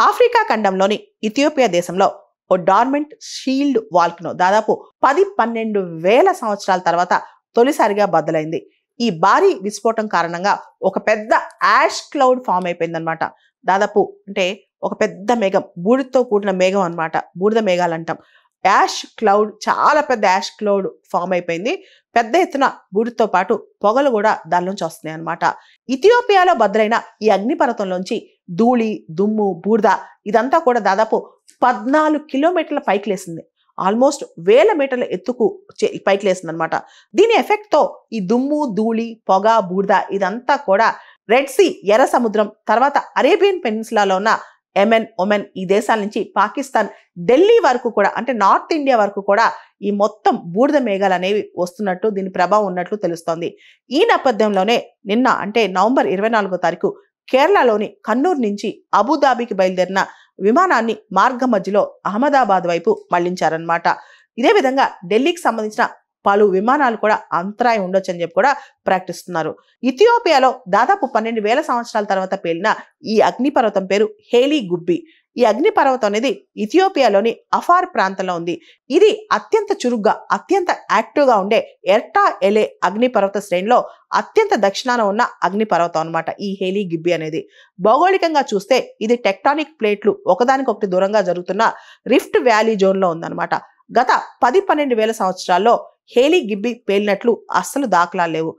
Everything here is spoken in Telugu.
ఆఫ్రికా ఖండంలోని ఇథియోపియా దేశంలో ఓ డార్మెంట్ షీల్డ్ వాల్కనో దాదాపు 10-12 వేల సంవత్సరాల తర్వాత తొలిసారిగా బద్దలైంది. ఈ భారీ విస్ఫోటం కారణంగా ఒక పెద్ద యాష్ క్లౌడ్ ఫామ్ అయిపోయిందనమాట. దాదాపు అంటే ఒక పెద్ద మేఘం, బూడిదతో కూడిన మేఘం అన్నమాట. బూడిద మేఘాలు అంటాం. యాష్ క్లౌడ్, చాలా పెద్ద యాష్ క్లౌడ్ ఫామ్ అయిపోయింది. పెద్ద ఎత్తున బూడిదతో పాటు పొగలు కూడా దాని నుంచి వస్తున్నాయి అనమాట. ఇథియోపియాలో బద్దలైన ఈ అగ్నిపర్వతంలోంచి ధూళి, దుమ్ము, బూడిద ఇదంతా కూడా దాదాపు 14 కిలోమీటర్ల పైకి లేసింది. ఆల్మోస్ట్ 1000 మీటర్ల ఎత్తుకు పైకి లేసింది అనమాట. దీని ఎఫెక్ట్ తో ఈ దుమ్ము, ధూళి, పొగ, బూడిద ఇదంతా కూడా రెడ్ సీ, ఎర్ర సముద్రం, తర్వాత అరేబియన్ పెనిన్సులాలో ఉన్న యెమెన్, ఒమన్ ఈ దేశాల నుంచి పాకిస్తాన్, ఢిల్లీ వరకు కూడా అంటే నార్త్ ఇండియా వరకు కూడా ఈ మొత్తం బూడిద మేఘాలు అనేవి వస్తున్నట్టు, దీని ప్రభావం ఉన్నట్లు తెలుస్తోంది. ఈ నేపథ్యంలోనే నిన్న అంటే నవంబర్ 24వ తారీఖు కేరళలోని కన్నూరు నుంచి అబుదాబికి బయలుదేరిన విమానాన్ని మార్గ మధ్యలో అహ్మదాబాద్ వైపు మళ్లించారనమాట. ఇదే విధంగా ఢిల్లీకి సంబంధించిన పలు విమానాలు కూడా అంతరాయం ఉండొచ్చు అని చెప్పి కూడా ప్రకటిస్తున్నారు. ఇథియోపియాలో దాదాపు 12,000 సంవత్సరాల తర్వాత పేలిన ఈ అగ్నిపర్వతం పేరు హేలీ గుబ్బి. ఈ అగ్నిపర్వతం అనేది ఇథియోపియాలోని అఫార్ ప్రాంతంలో ఉంది. ఇది అత్యంత చురుగ్గా, అత్యంత యాక్టివ్గా ఉండే ఎర్టా ఎలే అగ్నిపర్వత శ్రేణిలో అత్యంత దక్షిణాన ఉన్న అగ్నిపర్వతం అనమాట ఈ హేలీ గిబ్బి అనేది. భౌగోళికంగా చూస్తే ఇది టెక్టానిక్ ప్లేట్లు ఒకదానికొకటి దూరంగా జరుగుతున్న రిఫ్ట్ వ్యాలీ జోన్లో ఉందన్నమాట. గత 10-12 వేల సంవత్సరాల్లో హేలీ గిబ్బి పేలినట్లు అస్సలు దాఖలాలు లేవు.